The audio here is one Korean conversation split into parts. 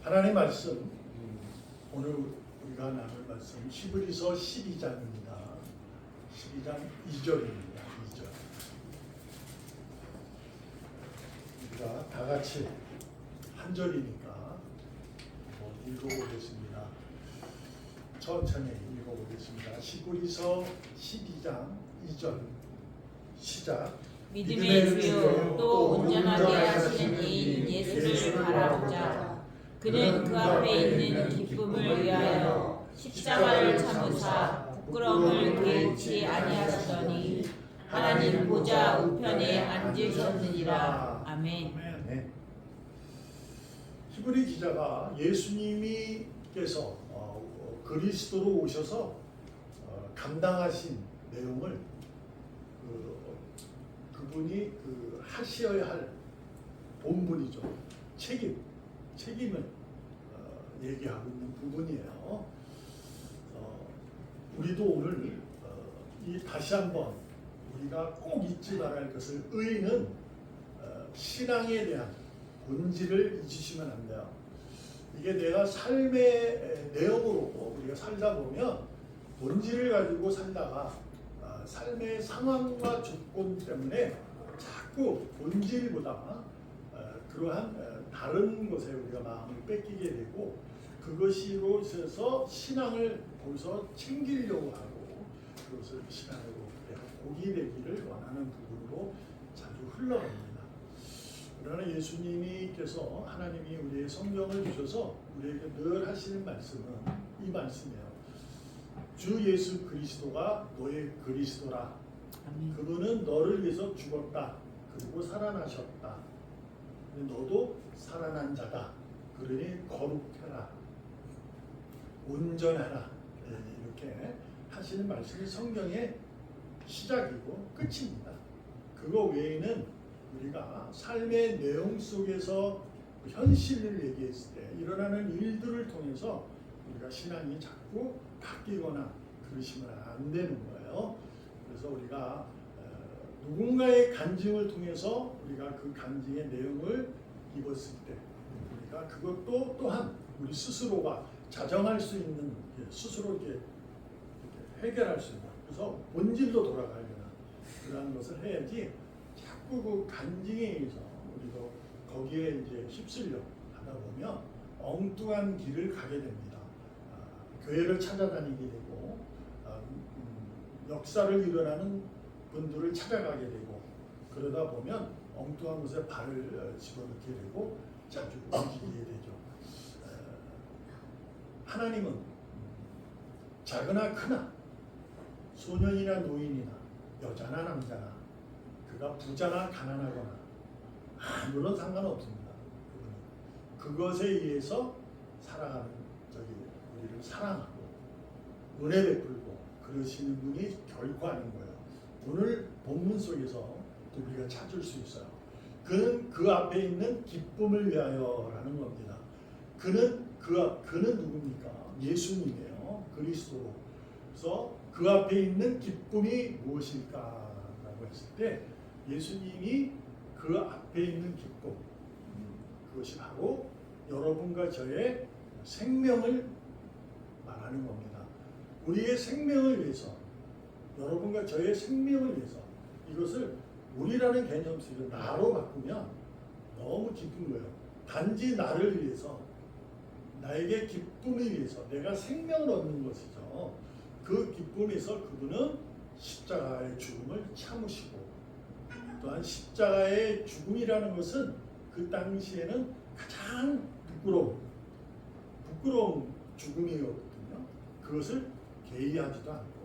하나님의 말씀, 오늘 우리가 나눌 말씀 히브리서 12장입니다. 12장 2절입니다. 2절. 우리가 다 같이 한 절이니까 읽어보겠습니다. 천천히 읽어보겠습니다. 히브리서 12장 2절 시작. 믿음의 주요 또 온전하게 하시는 이인 예수를 바라보자. 그는 그 앞에 있는 기쁨을 위하여 십자가를 참으사 부끄러움을 개의치 아니하시더니 하나님 보좌 우편에 앉으셨느니라. 아멘. 네. 히브리 기자가 예수님께서 그리스도로 오셔서 감당하신 내용을 그분이 하셔야 할 본분이죠. 책임을 얘기하고 있는 부분이에요. 우리도 오늘 다시 한번 우리가 꼭 잊지 말아야 할 것을 의인은 신앙에 대한 본질을 잊으시면 안 돼요. 이게 내가 삶의 내용으로 우리가 살다 보면 본질을 가지고 살다가 삶의 상황과 조건 때문에 자꾸 본질보다 그러한 다른 것에 우리가 마음을 뺏기게 되고 그것으로 있어서 신앙을 거기서 챙기려고 하고 그것을 신앙으로 고기 되기를 원하는 부분으로 자주 흘러갑니다. 그러나 예수님께서 하나님이 우리의 성경을 주셔서 우리에게 늘 하시는 말씀은 이 말씀이에요. 주 예수 그리스도가 너의 그리스도라. 그분은 너를 위해서 죽었다. 그리고 살아나셨다. 너도 살아난 자다. 그러니 거룩해라. 온전하라. 이렇게 하시는 말씀이 성경의 시작이고 끝입니다. 그거 외에는 우리가 삶의 내용 속에서 현실을 얘기했을 때 일어나는 일들을 통해서 우리가 신앙이 자꾸 바뀌거나 그러시면 안 되는 거예요. 그래서 우리가 누군가의 간증을 통해서 우리가 그 간증의 내용을 입었을 때 우리가 그것도 또한 우리 스스로가 자정할 수 있는 스스로 이렇게 해결할 수 있는 그래서 본질로 돌아가려는 그러한 것을 해야지 자꾸 그 간증에 의해서 우리도 거기에 이제 휩쓸려 가다 보면 엉뚱한 길을 가게 됩니다. 교회를 찾아다니게 되고 역사를 일어나는 분들을 찾아가게 되고 그러다 보면 엉뚱한 곳에 발을 집어넣게 되고 자주 움직이게 되죠. 하나님은 작으나 크나 소년이나 노인이나 여자나 남자나 그가 부자나 가난하거나 아무런 상관없습니다. 그것에 의해서 살아가는 우리를 사랑하고 은혜 베풀고 그러시는 분이 결코 아닌 거예요. 오늘 본문 속에서 우리가 찾을 수 있어요. 그는 그 앞에 있는 기쁨을 위하여라는 겁니다. 그는 누굽니까? 예수님이에요. 그리스도. 그래서 그 앞에 있는 기쁨이 무엇일까라고 했을 때 예수님이 그 앞에 있는 기쁨 그것이 바로 여러분과 저의 생명을 말하는 겁니다. 우리의 생명을 위해서 여러분과 저의 생명을 위해서 이것을 우리라는 개념 속에서 나로 바꾸면 너무 기쁜 거예요. 단지 나를 위해서 나에게 기쁨을 위해서 내가 생명을 얻는 것이죠. 그 기쁨에서 그분은 십자가의 죽음을 참으시고 또한 십자가의 죽음이라는 것은 그 당시에는 가장 부끄러운 죽음이었거든요. 그것을 개의하지도 않고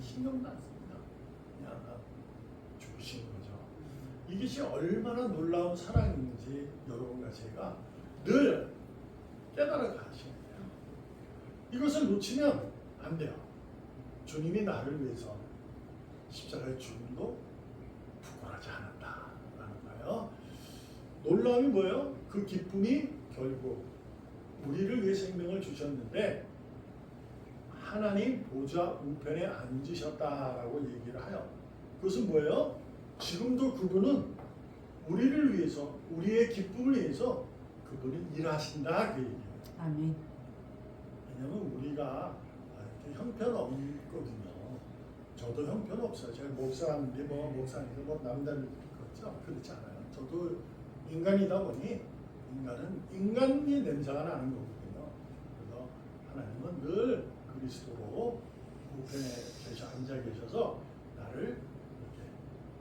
신경도 안 씁니다. 그냥 죽으신 거죠. 이것이 얼마나 놀라운 사랑인지 여러분과 제가 늘 깨달아 가셔야 돼요. 이것을 놓치면 안 돼요. 주님이 나를 위해서 십자가의 죽음도 부끄러워하지 않았다라는 거예요. 놀라움이 뭐예요? 그 기쁨이 결국 우리를 위해 생명을 주셨는데 하나님 보좌 우편에 앉으셨다라고 얘기를 해요. 그것은 뭐예요? 지금도 그분은 우리를 위해서 우리의 기쁨을 위해서 그분은 일하신다 그 얘기예요. 아멘. 왜냐면 우리가 이렇게 형편없거든요. 저도 형편없어요. 제가 목사인데 목사인데 남들 그렇지 않아요. 저도 인간이다 보니 인간은 인간의 냄새가 나는 거거든요. 그래서 하나님은 늘 그리스도로 우편에 앉아 계셔서 나를 이렇게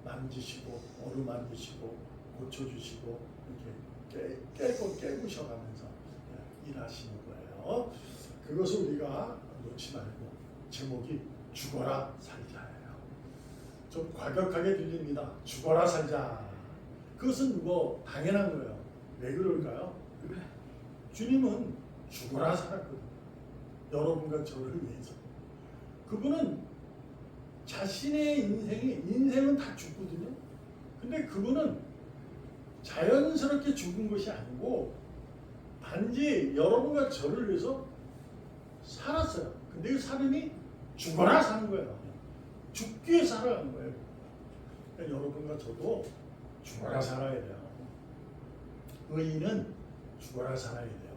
만지시고 어루만지시고 고쳐주시고 이렇게 깨우셔가면서 일하시는 거예요. 그것을 우리가 놓지 말고 제목이 죽어라 살자예요. 좀 과격하게 들립니다. 죽어라 살자. 그것은 뭐 당연한 거예요. 왜 그럴까요? 주님은 죽어라 살았거든요. 여러분과 저를 위해서. 그분은 자신의 인생은 다 죽거든요. 근데 그분은 자연스럽게 죽은 것이 아니고 단지 여러분과 저를 위해서 살았어요. 근데 그 삶이 죽어라 사는 거예요. 죽기 위해 살아가는 거예요. 그러니까 여러분과 저도 죽어라 살아야 돼요. 의인은 죽어라 살아야 돼요.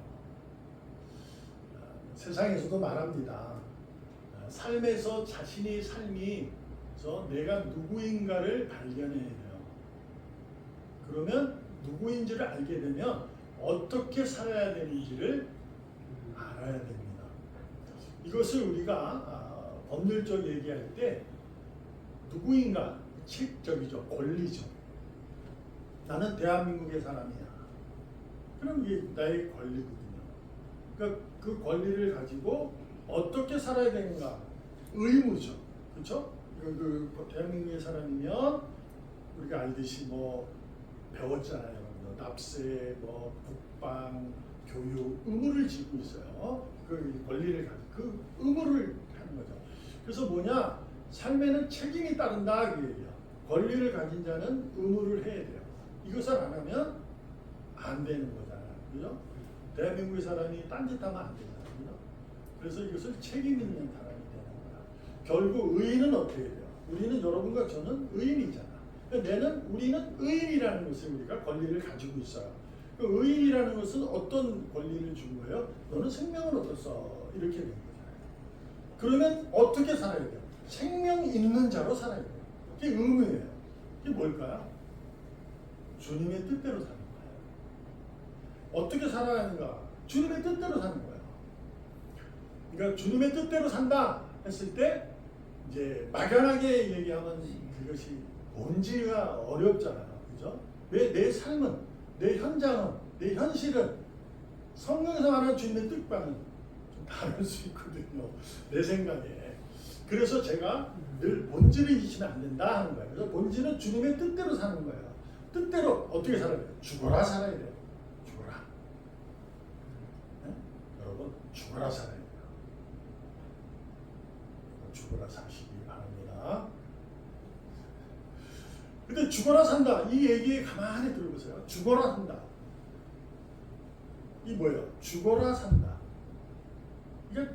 세상에서도 말합니다. 삶에서 자신의 삶이서 내가 누구인가를 발견해야 돼요. 그러면 누구인지를 알게 되면 어떻게 살아야 되는지를 알아야 됩니다. 이것을 우리가 법률적 얘기할 때 누구인가 책적이죠. 권리죠. 나는 대한민국의 사람이야. 그럼 이게 나의 권리거든요. 그러니까 그 권리를 가지고 어떻게 살아야 되는가 의무죠. 그렇죠? 대한민국의 사람이면 우리가 알듯이 뭐 배웠잖아요. 납세, 국방, 교육 의무를 지고 있어요. 그 권리를 가지고 그 의무를 하는 거죠. 그래서 뭐냐? 삶에는 책임이 따른다 그 얘기예요. 권리를 가진 자는 의무를 해야 돼요. 이것을 안 하면 안 되는 거잖아요. 그죠? 대한민국의 사람이 딴짓하면 안 되잖아요. 그죠? 그래서 이것을 책임 있는 사람이 되는 거야. 결국 의인은 어떻게 돼요? 우리는 여러분과 저는 의인이잖아. 그러니까 우리는 의인이라는 것을 우리가 권리를 가지고 있어요. 그 의인이라는 것은 어떤 권리를 준 거예요? 너는 생명을 얻었어. 이렇게 된 거잖아요. 그러면 어떻게 살아야 돼요? 생명 있는 자로 살아야 돼요. 그게 의무예요. 그게 뭘까요? 주님의 뜻대로 사는 거예요. 어떻게 살아야 하는가? 주님의 뜻대로 사는 거예요. 그러니까 주님의 뜻대로 산다 했을 때 이제 막연하게 얘기하면 그것이 뭔지가 어렵잖아요. 그죠? 왜 내 삶은, 내 현장은, 내 현실은 성경에서 말하는 주님의 뜻과는 좀 다를 수 있거든요. 내 생각에. 그래서 제가 늘 본질을 잊으면 안 된다 하는 거예요. 그래서 본질은 주님의 뜻대로 사는 거예요. 뜻대로 어떻게 살아야 돼요? 죽어라 살아야 돼요. 죽어라. 네? 여러분 죽어라 살아야 돼요. 죽어라 사시기 바랍니다. 근데 죽어라 산다 이 얘기에 가만히 들어보세요. 죽어라 산다. 이 뭐예요? 죽어라 산다. 이게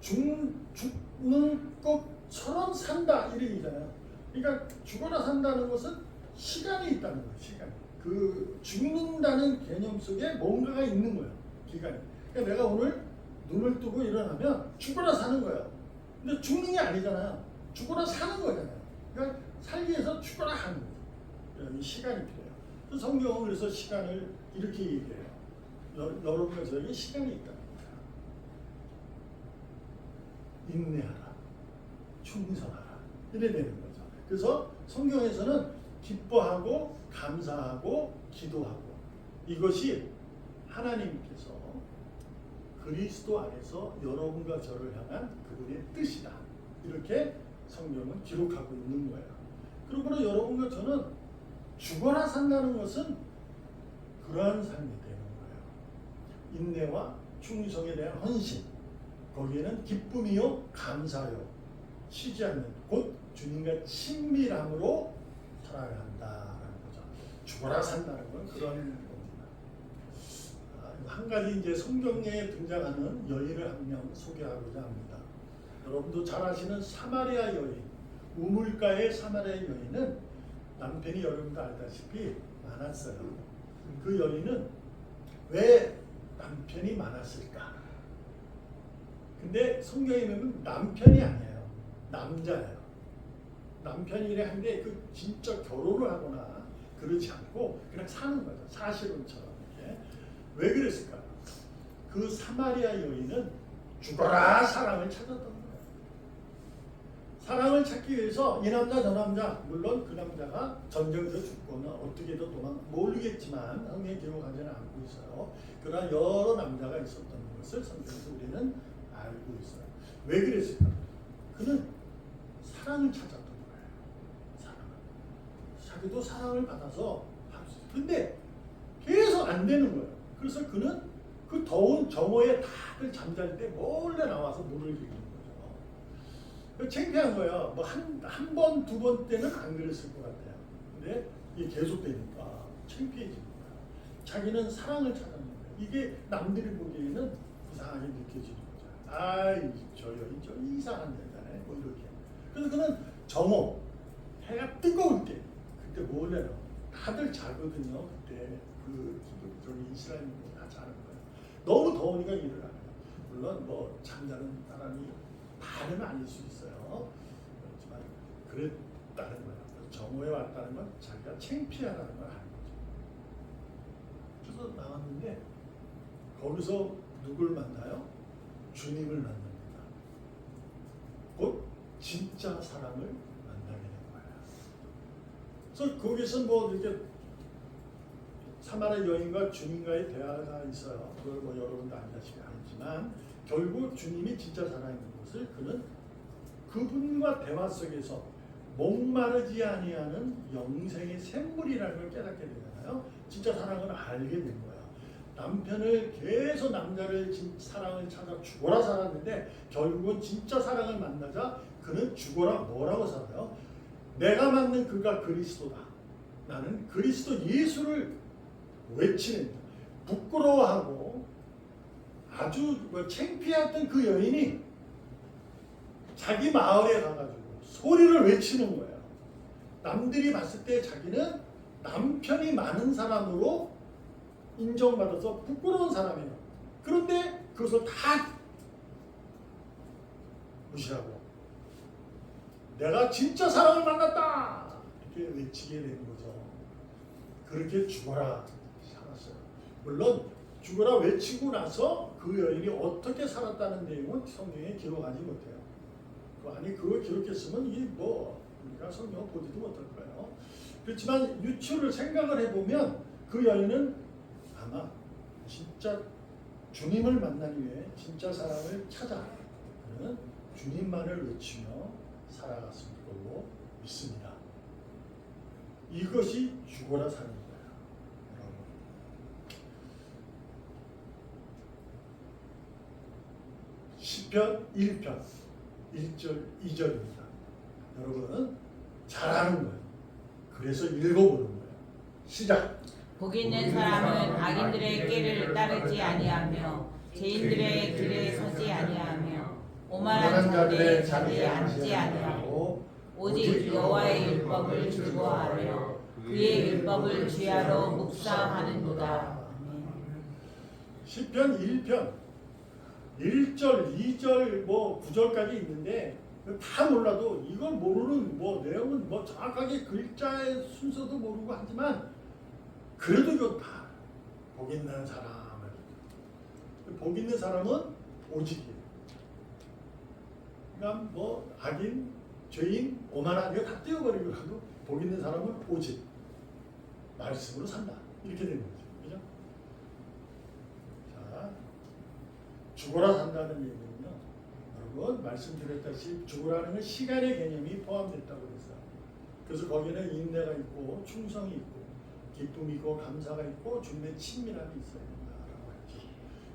죽는 것처럼 산다 이런 얘기잖아요. 그러니까 죽어라 산다는 것은 시간이 있다는 거예요. 시간. 그 죽는다는 개념 속에 뭔가가 있는 거예요. 기간이. 그러니까 내가 오늘 눈을 뜨고 일어나면 죽어라 사는 거예요. 근데 죽는 게 아니잖아요. 죽어라 사는 거잖아요. 그러니까 살기 위해서 죽어라 하는 거예요. 이 시간이 필요해요. 그래서 성경은 그래서 시간을 이렇게 얘기해요. 여러분과 저에게 시간이 있다는 거예요. 인내하라. 충성하라. 이래 되는 거죠. 그래서 성경에서는 기뻐하고 감사하고 기도하고 이것이 하나님께서 그리스도 안에서 여러분과 저를 향한 그분의 뜻이다. 이렇게 성경은 기록하고 있는 거예요. 그러므로 여러분과 저는 죽어라 산다는 것은 그러한 삶이 되는 거예요. 인내와 충성에 대한 헌신, 거기에는 기쁨이요 감사요 쉬지 않는 곧 주님과 친밀함으로 살아야 한다라는 거죠. 죽어라 산다는 건 그런 겁니다. 한 가지 이제 성경에 등장하는 여인을 한 명 소개하고자 합니다. 여러분도 잘 아시는 사마리아 여인, 우물가의 사마리아 여인은 남편이 여러분도 알다시피 많았어요. 그 여인은 왜 남편이 많았을까? 근데 성경에 보면 남편이 아니에요. 남자예요. 남편이래 한데 그 진짜 결혼을 하거나 그러지 않고 그냥 사는 거죠. 사실혼처럼. 이렇게. 왜 그랬을까? 그 사마리아 여인은 죽어라 사랑을 찾았던 거예요. 사랑을 찾기 위해서 이 남자 저 남자, 물론 그 남자가 전쟁에서 죽거나 어떻게든 도망 모르겠지만 성경에 기록하지는 않고 있어요. 그러나 여러 남자가 있었던 것을 성경에서 우리는 알고 있어요. 왜 그랬을까? 그는 사랑을 찾았던 거예요. 사랑을. 자기도 사랑을 받아서 근데 계속 안 되는 거예요. 그래서 그는 그 더운 정오에 다들 잠잘 때 몰래 나와서 물을 기르는 거죠. 창피한 거야. 뭐 한 번, 두 번 때는 안 그랬을 것 같아요. 근데 이게 계속되니까 창피해지는 거야. 자기는 사랑을 찾았는 거야. 이게 남들이 보기에는 이상하게 느껴지는 거죠. 아이, 저 여인 저 이상한 여자네. 뭐 이렇게. 그래서 그는 정오, 해가 뜨거울 때, 그때 몰래 나와. 다들 자거든요. 그때 저기 이스라엘인들 다 자는 거예요. 너무 더우니까 일을 안 해요. 물론 뭐 잠자는 사람이 다는 아닐 수 있어요. 그렇지만 그랬다는 거예요. 정오에 왔다는 건 자기가 창피하다는 걸 아는 거죠. 그래서 나왔는데 거기서 누굴 만나요? 주님을 만납니다. 곧 진짜 사람을 만나게 된 거예요. 그래서 거기서 뭐 이렇게 사마리아 여인과 주님과의 대화가 있어요. 그걸 뭐 여러분도 아시다시피 알지만 결국 주님이 진짜 살아있는 것을 그는 그분과 대화 속에서 목마르지 아니하는 영생의 샘물이라는 걸 깨닫게 되잖아요. 진짜 사랑을 알게 된 거예요. 남편을 계속 남자를 사랑을 찾아 죽어라 살았는데 결국은 진짜 사랑을 만나자 그는 죽어라 뭐라고 살아요? 내가 만난 그가 그리스도다. 나는 그리스도 예수를 외치는 부끄러워하고 아주 창피했던 그 여인이 자기 마을에 가가지고 소리를 외치는 거예요. 남들이 봤을 때 자기는 남편이 많은 사람으로 인정받아서 부끄러운 사람이에요. 그런데 그것을 다 무시하고 내가 진짜 사랑을 만났다 이렇게 외치게 된 거죠. 그렇게 죽어라 살았어요. 물론 죽어라 외치고 나서 그 여인이 어떻게 살았다는 내용은 성경에 기록하지 못해요. 아니 그걸 기록했으면 이게 뭐 우리가 성경을 보지도 못할 거예요. 그렇지만 유추를 생각을 해보면 그 여인은 아마 진짜 주님을 만나기 위해 진짜 사랑을 찾아 그는 주님만을 외치며 살아갔을 걸로 믿습니다. 이것이 죽어라 사는 거예요. 시편 1편 1절 2절입니다. 여러분 잘 아는 거예요. 그래서 읽어보는 거예요. 시작. 복 있는 사람은 악인들의 길을 따르지 아니하며 죄인들의 길에 서지 아니하며 오만한 자들의 자리에 앉지 아니하고 오직 여호와의 율법을 즐거워하며 그의 율법을 주야로 묵상하는도다. 시편 1편 1절, 2절, 뭐 9절까지 있는데 다 몰라도 이걸 모르는 뭐 내용은 뭐 정확하게 글자의 순서도 모르고 하지만 그래도 이거 다 복 있는 사람을 복 있는 사람은 오직이에요. 그러니까 뭐 악인, 죄인, 오만한 이거 다 떼어버리고 하도 복 있는 사람은 오직 말씀으로 산다 이렇게 되는 거죠. 그죠? 자, 죽어라 산다는 얘기는요. 여러분 말씀드렸다시피 죽어라는 건 시간의 개념이 포함됐다고 했어요. 그래서 거기는 인내가 있고 충성이 있고 기쁨이 있고 감사가 있고 주님의 친밀함이 있어야 된다라고 했죠.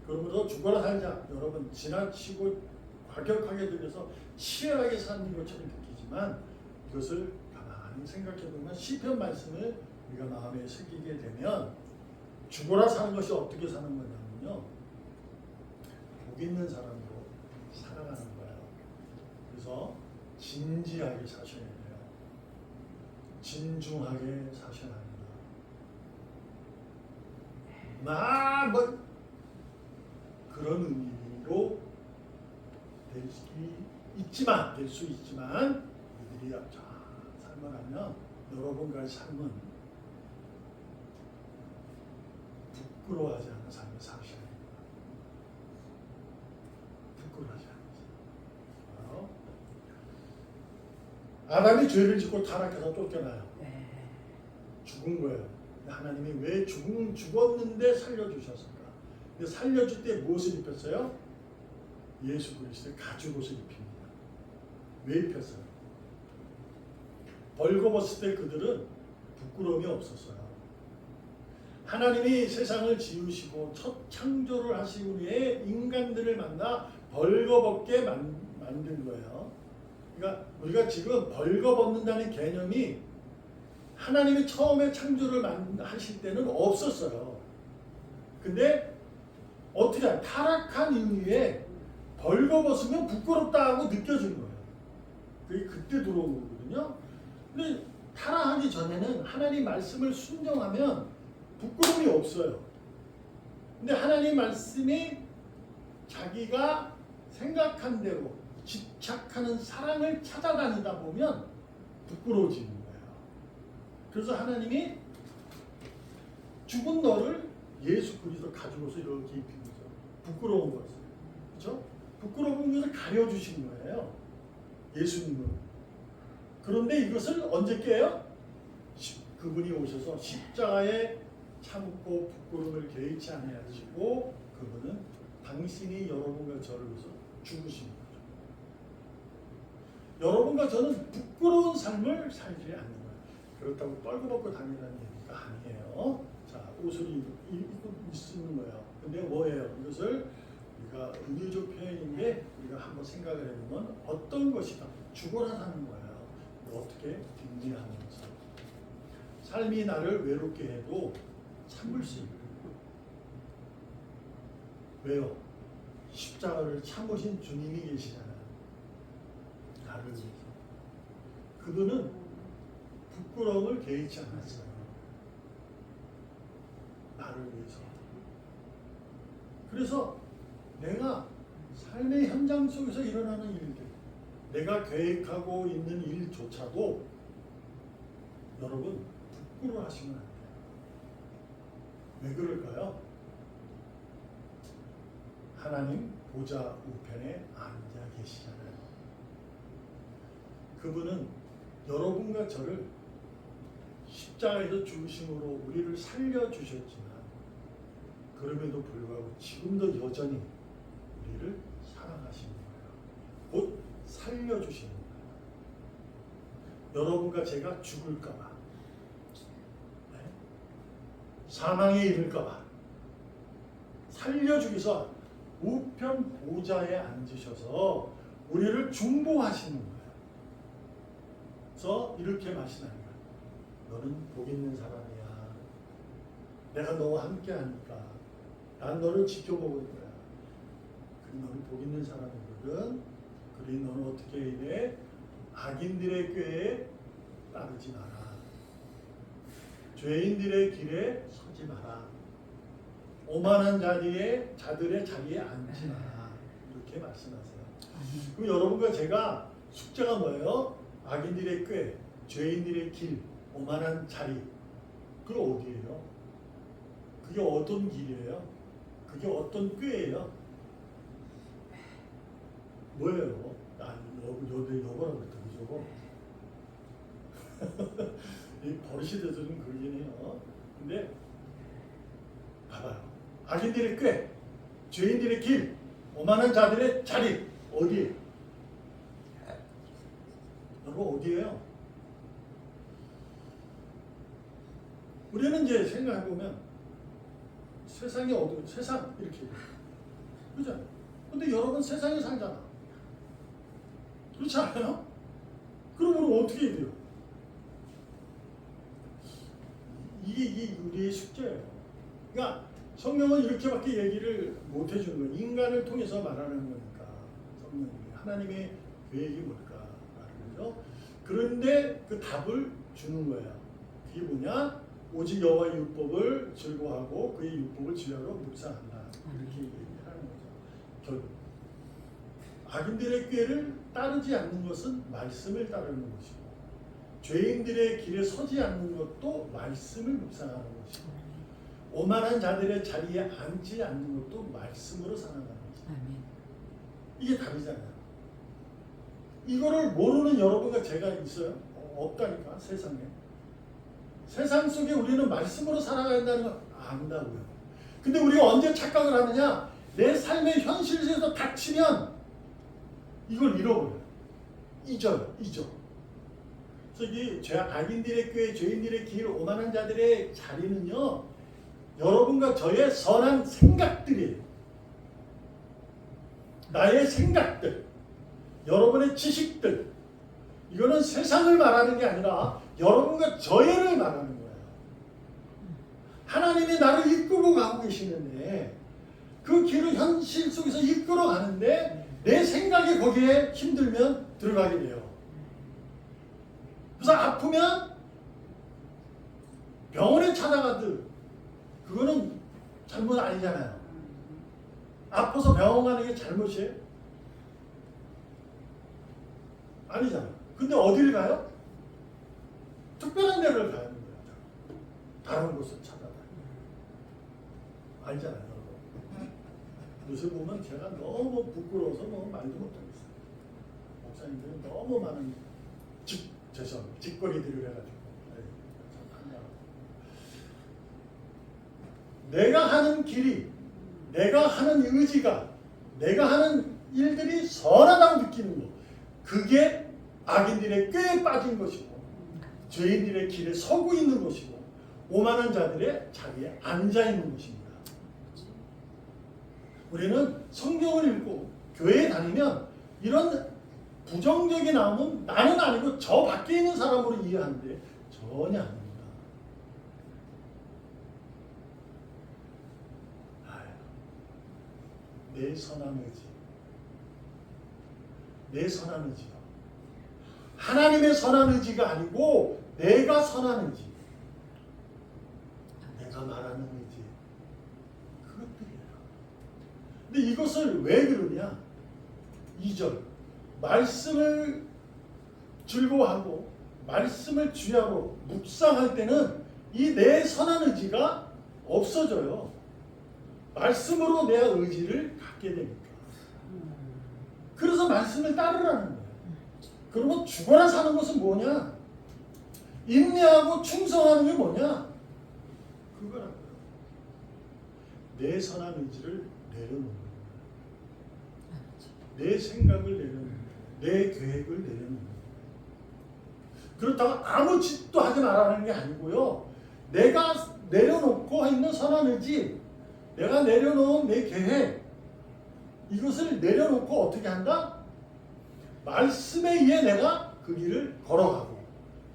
그러므로 죽어라 살자 여러분 지나치고 과격하게 들려서 치열하게 사는 것처럼 느끼지만 이것을 가만히 생각해보면 시편 말씀을 우리가 마음에 새기게 되면 죽어라 사는 것이 어떻게 사는 거냐면요. 복 있는 사람으로 살아가는 거예요. 그래서 진지하게 사셔야 돼요. 진중하게 사셔야 합니다. 막 뭐 그런 의미로 될 수 있지만 이들이 자 삶을 하면 여러분과의 삶은 부끄러워하지 않는 삶을 사셔야 됩니다. 부끄러워하지 않는 삶. 아담이 죄를 짓고 타락해서 쫓겨나요. 죽은 거예요. 하나님이 왜 죽었는데 살려주셨을까? 근데 살려줄 때 무엇을 입혔어요? 예수 그리스도의 가죽옷을 입힙니다. 왜 입혔어요? 벌거벗을 때 그들은 부끄러움이 없었어요. 하나님이 세상을 지으시고 첫 창조를 하신 후에 인간들을 만나 벌거벗게 만든 거예요. 그러니까 우리가 지금 벌거벗는다는 개념이 하나님이 처음에 창조를 하실 때는 없었어요. 근데 어떻게 타락한 이후에 벌거벗으면 부끄럽다 하고 느껴진 거예요. 그게 그때 들어온 거거든요. 근데 타락하기 전에는 하나님 말씀을 순종하면 부끄러움이 없어요. 근데 하나님 말씀이 자기가 생각한 대로 집착하는 사랑을 찾아다니다 보면 부끄러워지는 거예요. 그래서 하나님이 죽은 너를 예수 그리스도 가죽옷을 이렇게 입힌 거죠. 부끄러운 것을. 그렇죠? 부끄러운 것을 가려주신 거예요. 예수님은. 그런데 이것을 언제 깨요? 그분이 오셔서 십자가에 참고 부끄러움을 개의치 아니하시고 그분은 당신이 여러분과 저를 위해서 죽으신 거죠. 여러분과 저는 부끄러운 삶을 살지 않는 거예요. 그렇다고 떨고벗고 다니라는 얘기가 아니에요. 자, 옷을 입고 있는 거예요. 근데 뭐예요? 이것을 우리가 은유적 표현인데 우리가 한번 생각을 해보면 어떤 것이다? 죽어라 사는 거예요. 어떻게? 뒷일하면서 삶이 나를 외롭게 해도 참을 수 있는 거예요. 왜요? 십자가를 참으신 주님이 계시잖아요. 나를 위해서. 그분은 부끄러움을 개의치 않았어요. 나를 위해서. 그래서 내가 삶의 현장 속에서 일어나는 일들, 내가 계획하고 있는 일조차도 여러분 부끄러워하시면 안 돼요. 왜 그럴까요? 하나님 보좌 우편에 앉아 계시잖아요. 그분은 여러분과 저를 십자가에서 죽으심으로 우리를 살려주셨지만 그럼에도 불구하고 지금도 여전히 우리를 사랑하시는 거예요. 곧 살려주시는 거예요. 여러분과 제가 죽을까봐, 네? 사망에 이를까봐 살려주기서 우편 보좌에 앉으셔서 우리를 중보하시는 거예요. 그래서 이렇게 말씀하는 거예요. 너는 복 있는 사람이야. 내가 너와 함께 하니까 난 너를 지켜보고 있는 거야. 그럼 너는 복 있는 사람이거든. 그러니 너는 어떻게 해야 돼? 악인들의 꾀에 따르지 마라. 죄인들의 길에 서지 마라. 오만한 자들의 자리에 앉지 마라. 이렇게 말씀하세요. 그럼 여러분과 제가 숙제가 뭐예요? 악인들의 꾀, 죄인들의 길, 오만한 자리. 그게 어디예요? 그게 어떤 길이에요? 그게 어떤 꾀예요? 뭐예요? 여보라고 그랬죠, 그죠? 이 버릇이 돼서는 그러긴 해요. 근데 봐봐요. 악인들의 꾀, 죄인들의 길, 오만한 자들의 자리 어디? 여러분 어디예요? 우리는 이제 생각해보면 세상이 어디? 세상 이렇게 그죠? 근데 여러분 세상에 살잖아. 그렇지 않아요? 그러면 어떻게 해야 돼요? 이게 우리의 숙제예요. 그러니까 성경은 이렇게밖에 얘기를 못 해주는 거예요. 인간을 통해서 말하는 거니까 성경이 하나님의 계획이 뭘까? 그렇죠? 그런데 그 답을 주는 거예요. 그게 뭐냐? 오직 여호와의 율법을 즐거워하고 그의 율법을 지혜로 묵상한다. 이렇게 얘기하는 거죠. 결국 악인들의 꾀를 따르지 않는 것은 말씀을 따르는 것이고 죄인들의 길에 서지 않는 것도 말씀을 묵상하는 것이고 오만한 자들의 자리에 앉지 않는 것도 말씀으로 살아가는 것이고 이게 답이잖아요. 이거를 모르는 여러분과 제가 있어요? 없다니까 세상에. 세상 속에 우리는 말씀으로 살아가야 한다는 걸 안다고요. 근데 우리가 언제 착각을 하느냐? 내 삶의 현실에서 닥치면 이걸 잃어버려요. 잊어요. 그래서 이 악인들의 꾀, 죄인들의 길, 오만한 자들의 자리는요. 여러분과 저의 선한 생각들이에요. 나의 생각들, 여러분의 지식들. 이거는 세상을 말하는 게 아니라 여러분과 저희를 말하는 거예요. 하나님이 나를 이끌고 가고 계시는데 그 길을 현실 속에서 이끌어 가는데 내 생각이 거기에 힘들면 들어가게 돼요. 그래서 아프면 병원에 찾아가듯 그거는 잘못 아니잖아요. 아파서 병원 가는 게 잘못이에요? 아니잖아요. 근데 어디를 가요? 특별한 데를 가야 하는 거예요. 다른 곳을 찾아다니고. 알잖아요. 요새 보면 제가 너무 부끄러워서 말도 못하겠어요. 목사님들은 너무 많은 짓거리들을 해가지고. 내가 하는 길이, 내가 하는 의지가, 내가 하는 일들이 선하다고 느끼는 거. 그게 악인들의 꾀에 빠진 것이고 죄인들의 길에 서고 있는 것이고 오만한 자들의 자리에 앉아 있는 것입니다. 우리는 성경을 읽고 교회에 다니면 이런 부정적인 마음은 나는 아니고 저 밖에 있는 사람으로 이해하는데 전혀 아닙니다. 내 선한 의지, 내 선한 의지가 하나님의 선한 의지가 아니고 내가 선한 의지, 내가 말하는 의지, 그것들이에요. 근데 이것을 왜 그러냐? 2절 말씀을 즐거워하고 말씀을 주야로 묵상할 때는 이 내 선한 의지가 없어져요. 말씀으로 내 의지를 갖게 되니까. 그래서 말씀을 따르라는 거예요. 그러면 죽어라 사는 것은 뭐냐? 인내하고 충성하는 게 뭐냐? 그거라고요. 내 선한 의지를 내려놓는 거예요. 내 생각을 내려놓는 거예요. 내 계획을 내려놓는 거예요. 그렇다고 아무 짓도 하지 말라는 게 아니고요. 내가 내려놓고 있는 선한 의지, 내가 내려놓은 내 계획, 이것을 내려놓고 어떻게 한다? 말씀에 의해 내가 그 길을 걸어가고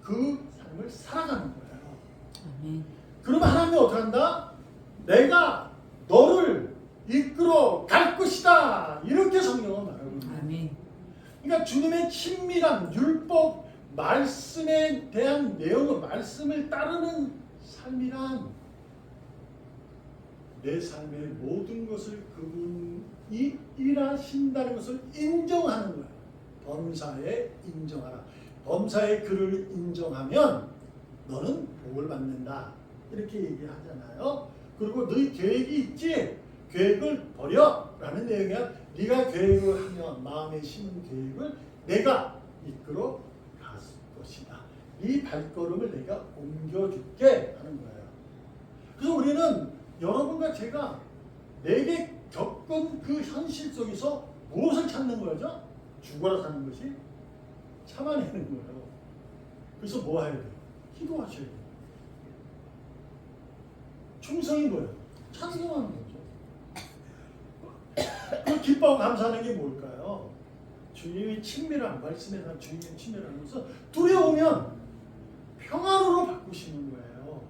그 삶을 살아가는 거예요. 그러면 하나님이 어떻게 한다? 내가 너를 이끌어 갈 것이다. 이렇게 성경은 말하고 있습니다. 그러니까 주님의 친밀한 율법, 말씀에 대한 내용을 말씀을 따르는 삶이란 내 삶의 모든 것을 그분이 일하신다는 것을 인정하는 거예요. 범사에 인정하라. 범사의 그를 인정하면 너는 복을 받는다. 이렇게 얘기하잖아요. 그리고 너희 계획이 있지? 계획을 버려. 라는 내용이야. 네가 계획을 하면 마음에 심은 계획을 내가 이끌어 갈 것이다. 이 발걸음을 내가 옮겨줄게 하는 거예요. 그래서 우리는 여러분과 제가 내게 겪은 그 현실 속에서 무엇을 찾는 거죠? 죽어라 사는 것이 참아내는 거예요. 그래서 뭐 해야 돼요? 기도하셔야 돼요. 충성이 뭐예요? 찬송하는 거죠. 그 기뻐하고 감사하는 게 뭘까요? 주님이 친밀한 말씀에 대한 주님의 친밀한 것은 두려우면 평안으로 바꾸시는 거예요.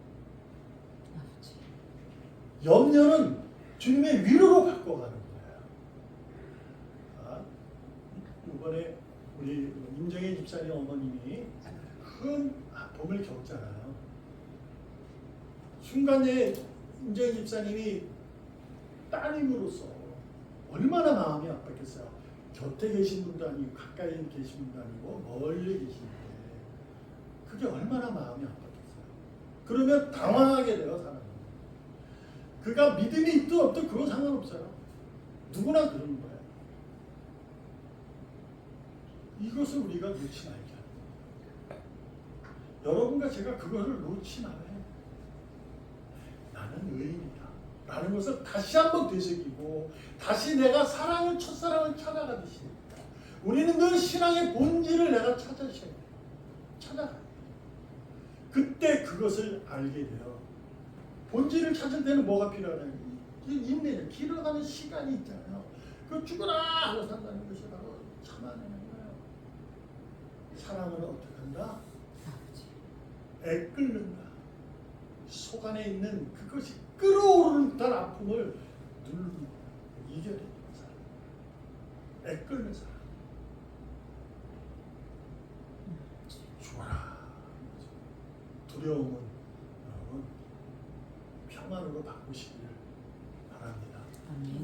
염려는 주님의 위로로 바꿔가는 거예요. 이번에 우리 임정희 집사님 어머님이 큰 아픔을 겪잖아요. 순간에 임정희 집사님이 따님으로서 얼마나 마음이 아팠겠어요. 곁에 계신 분도 아니고 가까이 계신 분도 아니고 멀리 계시는데 그게 얼마나 마음이 아팠겠어요. 그러면 당황하게 돼요, 사람이. 그가 믿음이 있든 없든 그건 상관없어요. 누구나 그러는 거예요. 이것을 우리가 놓지 말자. 여러분과 제가 그것을 놓지 말아요. 나는 의인이다 라는 것을 다시 한번 되새기고 다시 내가 사랑을 첫사랑을 찾아가듯이 우리는 그 신앙의 본질을 내가 찾아야 돼요. 찾아가야 돼요. 그때 그것을 알게 돼요. 본질을 찾을 때는 뭐가 필요하냐? 인내는 길어가는 시간이 있잖아요. 그 죽어라 하고 산다는 것이 바로 참아내는 거예요. 사랑은 어떻게 한다? 애끓는다. 속 안에 있는 그것이 끓어오르는 듯한 아픔을 누르고 이겨내는 사람. 애끓는 사람. 죽어라. 두려움은 여러분 평안으로 바꾸시기를 바랍니다.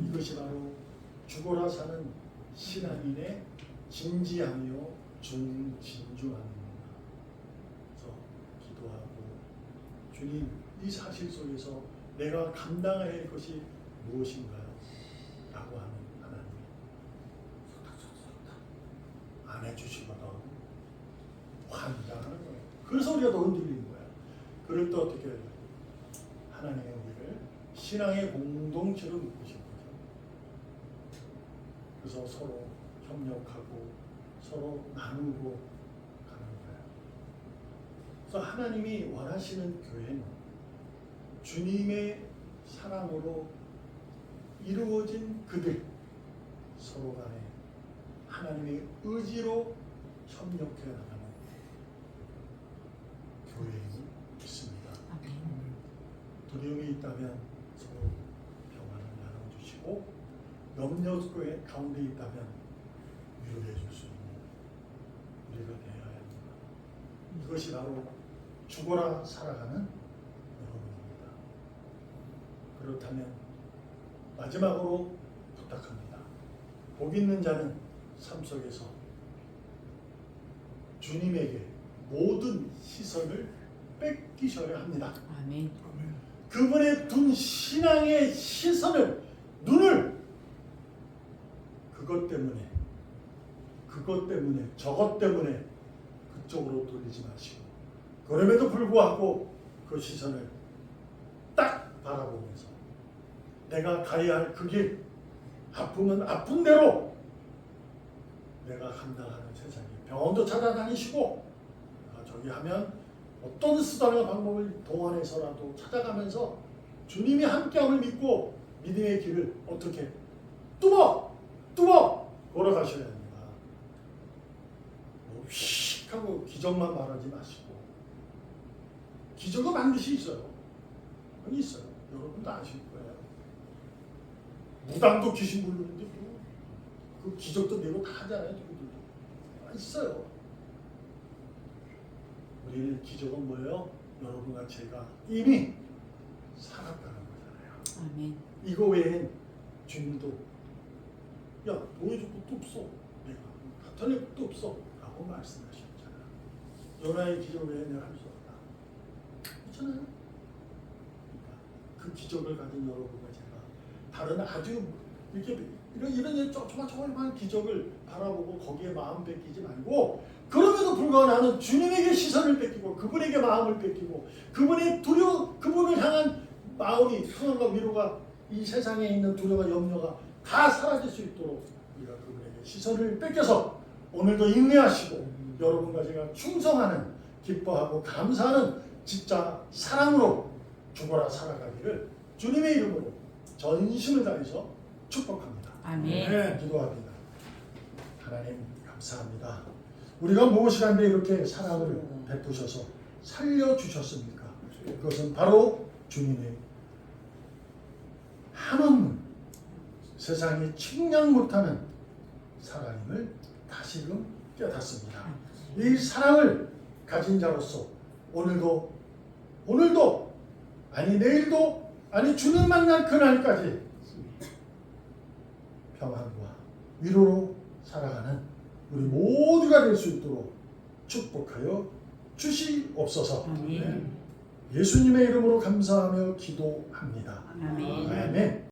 이것이 바로 죽어라 사는 신앙인의 진지함이요 중진중함입니다. 그래서 기도하고 주님 이 사실 속에서 내가 감당해야 할 것이 무엇인가요? 라고 하는 하나님 안 해주시거든 환장하는 거예요. 그래서 우리가 더 흔들리는 거예요. 그럴 때 어떻게 해야 돼요? 하나님의 우리를 신앙의 공동체로 묶으신 거죠. 그래서 서로 협력하고 서로 나누고 가는 거예요. 그래서 하나님이 원하시는 교회는 주님의 사랑으로 이루어진 그들 서로 간에 하나님의 의지로 협력해 나가는 교회임을 믿습니다. 두려움이 있다면 서로 평안을 나눠주시고 염려의 가운데 있다면 위로해 줄 수 있는 우리가 되어야 합니다. 이것이 바로 죽어라 살아가는 여러분입니다. 그렇다면 마지막으로 부탁합니다. 복 있는 자는 삶 속에서 주님에게 모든 시선을 뺏기셔야 합니다. 아멘. 그분의 둔 신앙의 시선을 눈을 그것 때문에 저것 때문에 그쪽으로 돌리지 마시고 그럼에도 불구하고 그 시선을 딱 바라보면서 내가 가야 할 그 길 아프면 아픈 대로 내가 감당하는 세상에 병원도 찾아다니시고 저기 하면 어떤 수단과 방법을 동원해서라도 찾아가면서 주님이 함께함을 믿고 믿음의 길을 어떻게 뚜벅 걸어가셔야 합니다. 휙 하고 기적만 말하지 마시고 기적은 반드시 있어요. 그건 있어요. 여러분도 아실 거예요. 무당도 귀신 부르는데 그 기적도 내고 다 하잖아요. 있어요. 우리는 기적은 뭐예요? 여러분과 제가 이미 살았다는 거잖아요. 아멘. 이거 외엔 주님도 야 보여줄 것도 없어. 내가 나타낼 것도 없어. 라고 말씀하셨잖아요. 요나의 기적 외에 내가 할 수 없다. 그렇잖아요. 그러니까 그 기적을 가진 여러분과 제가 다른 아주 이렇게 이런 조그만 기적을 바라보고 거기에 마음 뺏기지 말고 그럼에도 불구하고 나는 주님에게 시선을 뺏기고 그분에게 마음을 뺏기고 그분을 향한 마음이 평안과 위로가 이 세상에 있는 두려움과 염려가 다 사라질 수 있도록 우리가 그분에게 시선을 뺏겨서 오늘도 인내하시고 여러분과 제가 충성하는 기뻐하고 감사하는 진짜 사랑으로 죽어라 살아가기를 주님의 이름으로 전심을 다해서 축복합니다. 아멘. 네, 기도합니다. 하나님 감사합니다. 우리가 무엇이간데 이렇게 사랑을 베푸셔서 살려주셨습니까? 그것은 바로 주님의 한없는 세상이 측량 못하는 사랑임을 다시금 깨닫습니다. 이 사랑을 가진 자로서 오늘도 아니 내일도, 아니 주는 만날 그날까지 평안과 위로로 살아가는 우리 모두가 될 수 있도록 축복하여 주시옵소서. 아멘. 예수님의 이름으로 감사하며 기도합니다. 아멘. 아멘.